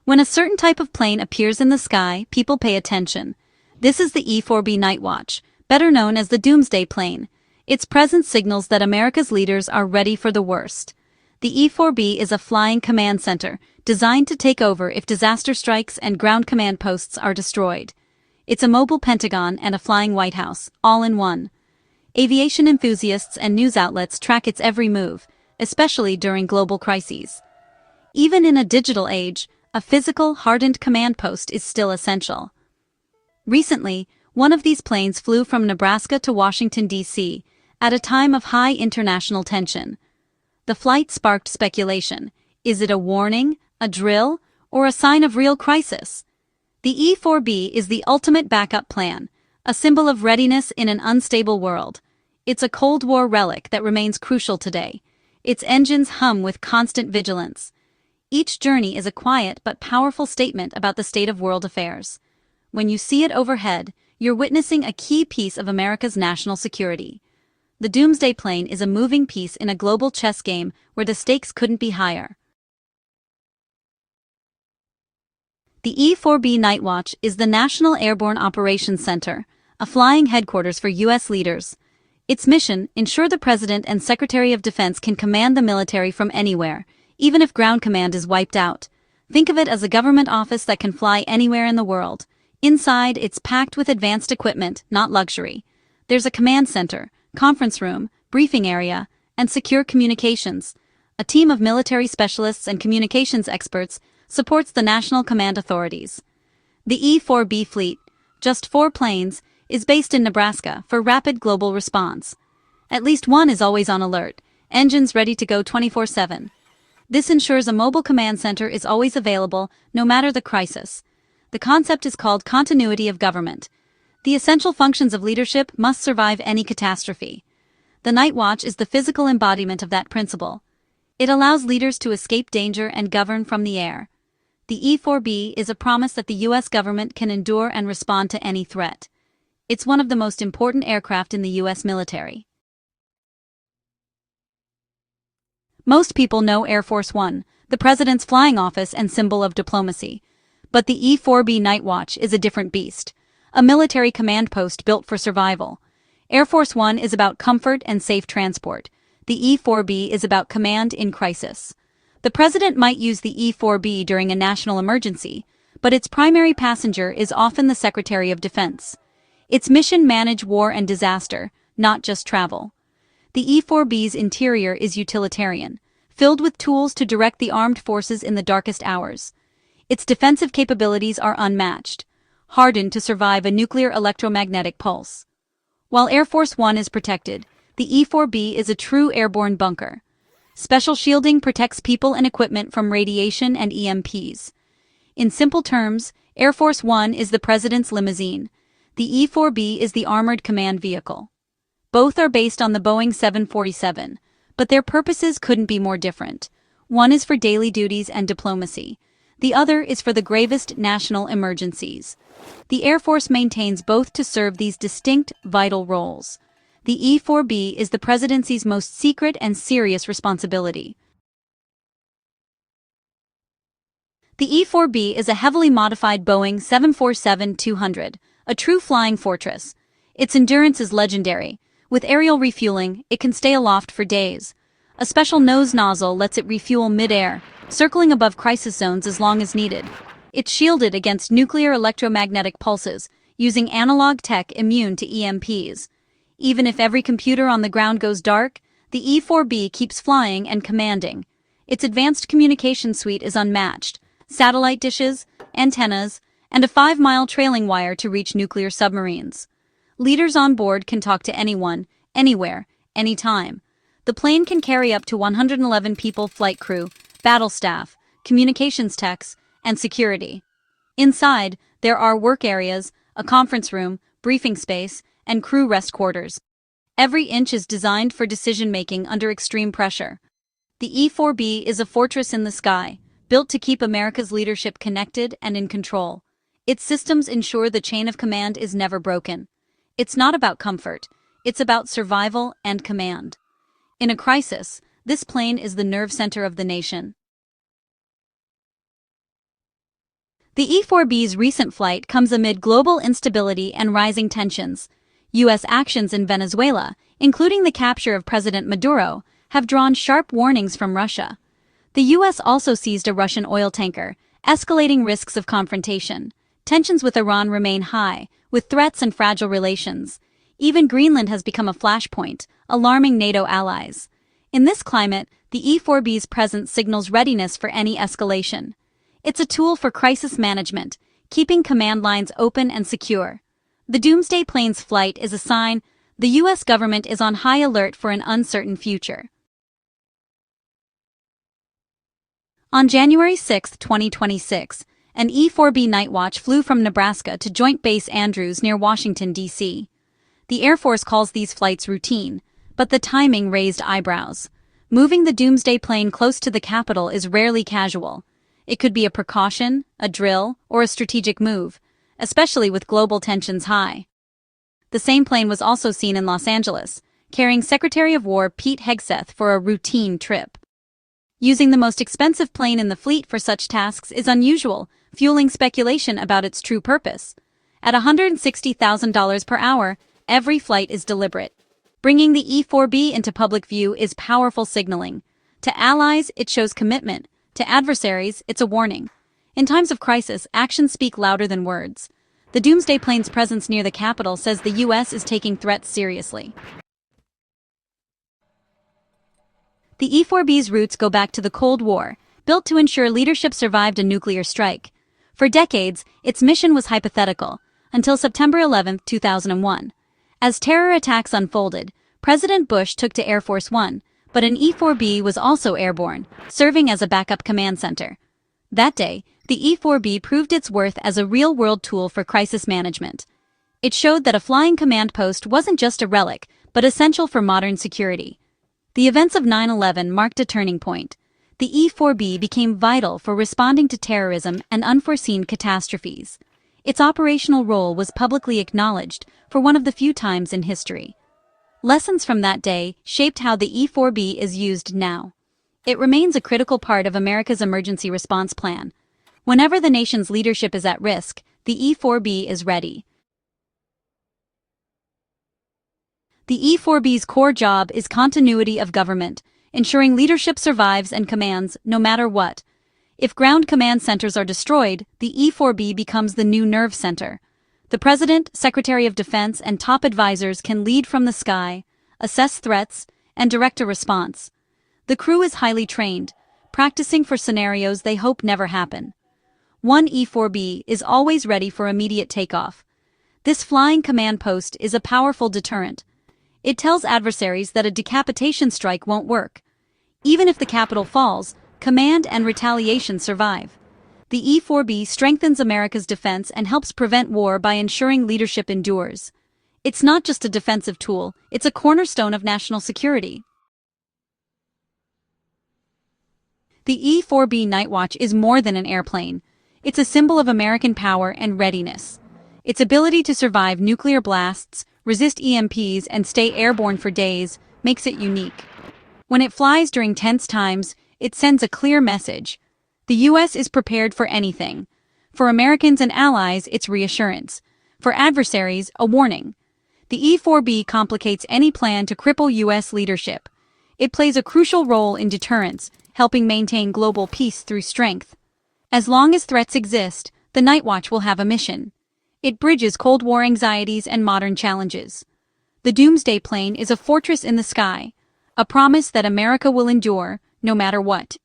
When a certain type of plane appears in the sky, people pay attention. This is the E-4B Nightwatch, better known as the Doomsday Plane. Its presence signals that America's leaders are ready for the worst. The E-4B is a flying command center, designed to take over if disaster strikes and ground command posts are destroyed. It's a mobile Pentagon and a flying White House, all in one. Aviation enthusiasts and news outlets track its every move, especially during global crises. Even in a digital age, a physical, hardened command post is still essential. Recently, one of these planes flew from Nebraska to Washington, D.C., at a time of high international tension. The flight sparked speculation. Is it a warning, a drill, or a sign of real crisis? The E-4B is the ultimate backup plan, a symbol of readiness in an unstable world. It's a Cold War relic that remains crucial today. Its engines hum with constant vigilance. Each journey is a quiet but powerful statement about the state of world affairs. When you see it overhead, you're witnessing a key piece of America's national security. The Doomsday Plane is a moving piece in a global chess game where the stakes couldn't be higher. The E-4B Nightwatch is the National Airborne Operations Center, a flying headquarters for U.S. leaders. Its mission: ensure the President and Secretary of Defense can command the military from anywhere, even if ground command is wiped out. Think of it as a government office that can fly anywhere in the world. Inside, it's packed with advanced equipment, not luxury. There's a command center, conference room, briefing area, and secure communications. A team of military specialists and communications experts supports the national command authorities. The E-4B fleet, just 4 planes, is based in Nebraska for rapid global response. At least one is always on alert, engines ready to go 24/7. This ensures a mobile command center is always available, no matter the crisis. The concept is called continuity of government. The essential functions of leadership must survive any catastrophe. The Nightwatch is the physical embodiment of that principle. It allows leaders to escape danger and govern from the air. The E-4B is a promise that the U.S. government can endure and respond to any threat. It's one of the most important aircraft in the U.S. military. Most people know Air Force One, the President's flying office and symbol of diplomacy. But the E-4B Nightwatch is a different beast, a military command post built for survival. Air Force One is about comfort and safe transport. The E-4B is about command in crisis. The President might use the E-4B during a national emergency, but its primary passenger is often the Secretary of Defense. Its mission: manage war and disaster, not just travel. The E-4B's interior is utilitarian, filled with tools to direct the armed forces in the darkest hours. Its defensive capabilities are unmatched, hardened to survive a nuclear electromagnetic pulse. While Air Force One is protected, the E-4B is a true airborne bunker. Special shielding protects people and equipment from radiation and EMPs. In simple terms, Air Force One is the President's limousine. The E-4B is the armored command vehicle. Both are based on the Boeing 747, but their purposes couldn't be more different. One is for daily duties and diplomacy. The other is for the gravest national emergencies. The Air Force maintains both to serve these distinct, vital roles. The E-4B is the Presidency's most secret and serious responsibility. The E-4B is a heavily modified Boeing 747-200, a true flying fortress. Its endurance is legendary. With aerial refueling, it can stay aloft for days. A special nose nozzle lets it refuel mid-air, circling above crisis zones as long as needed. It's shielded against nuclear electromagnetic pulses, using analog tech immune to EMPs. Even if every computer on the ground goes dark, the E-4B keeps flying and commanding. Its advanced communication suite is unmatched: satellite dishes, antennas, and a 5-mile trailing wire to reach nuclear submarines. Leaders on board can talk to anyone, anywhere, anytime. The plane can carry up to 111 people: flight crew, battle staff, communications techs, and security. Inside, there are work areas, a conference room, briefing space, and crew rest quarters. Every inch is designed for decision-making under extreme pressure. The E-4B is a fortress in the sky, built to keep America's leadership connected and in control. Its systems ensure the chain of command is never broken. It's not about comfort, it's about survival and command. In a crisis, this plane is the nerve center of the nation. The E-4B's recent flight comes amid global instability and rising tensions. U.S. actions in Venezuela, including the capture of President Maduro, have drawn sharp warnings from Russia. The U.S. also seized a Russian oil tanker, escalating risks of confrontation. Tensions with Iran remain high, with threats and fragile relations. Even Greenland has become a flashpoint, alarming NATO allies. In this climate, the E-4B's presence signals readiness for any escalation. It's a tool for crisis management, keeping command lines open and secure. The Doomsday Plane's flight is a sign the U.S. government is on high alert for an uncertain future. On January 6, 2026, an E-4B Nightwatch flew from Nebraska to Joint Base Andrews near Washington, D.C. The Air Force calls these flights routine, but the timing raised eyebrows. Moving the Doomsday Plane close to the Capitol is rarely casual. It could be a precaution, a drill, or a strategic move, especially with global tensions high. The same plane was also seen in Los Angeles, carrying Secretary of War Pete Hegseth for a routine trip. Using the most expensive plane in the fleet for such tasks is unusual, fueling speculation about its true purpose. At $160,000 per hour, every flight is deliberate. Bringing the E-4B into public view is powerful signaling. To allies, it shows commitment. To adversaries, it's a warning. In times of crisis, actions speak louder than words. The Doomsday Plane's presence near the Capitol says the U.S. is taking threats seriously. The E-4B's roots go back to the Cold War, built to ensure leadership survived a nuclear strike. For decades, its mission was hypothetical, until September 11, 2001. As terror attacks unfolded, President Bush took to Air Force One, but an E-4B was also airborne, serving as a backup command center. That day, the E-4B proved its worth as a real-world tool for crisis management. It showed that a flying command post wasn't just a relic, but essential for modern security. The events of 9/11 marked a turning point. The E-4B became vital for responding to terrorism and unforeseen catastrophes. Its operational role was publicly acknowledged for one of the few times in history. Lessons from that day shaped how the E-4B is used now. It remains a critical part of America's emergency response plan. Whenever the nation's leadership is at risk, the E-4B is ready. The E-4B's core job is continuity of government, ensuring leadership survives and commands no matter what. If ground command centers are destroyed, the E-4B becomes the new nerve center. The President, Secretary of Defense, and top advisors can lead from the sky, assess threats, and direct a response. The crew is highly trained, practicing for scenarios they hope never happen. One E-4B is always ready for immediate takeoff. This flying command post is a powerful deterrent. It tells adversaries that a decapitation strike won't work. Even if the Capitol falls, command and retaliation survive. The E-4B strengthens America's defense and helps prevent war by ensuring leadership endures. It's not just a defensive tool, it's a cornerstone of national security. The E-4B Nightwatch is more than an airplane. It's a symbol of American power and readiness. Its ability to survive nuclear blasts, resist EMPs, and stay airborne for days makes it unique. When it flies during tense times, it sends a clear message. The U.S. is prepared for anything. For Americans and allies, it's reassurance. For adversaries, a warning. The E-4B complicates any plan to cripple U.S. leadership. It plays a crucial role in deterrence, helping maintain global peace through strength. As long as threats exist, the Nightwatch will have a mission. It bridges Cold War anxieties and modern challenges. The Doomsday Plane is a fortress in the sky, a promise that America will endure, no matter what.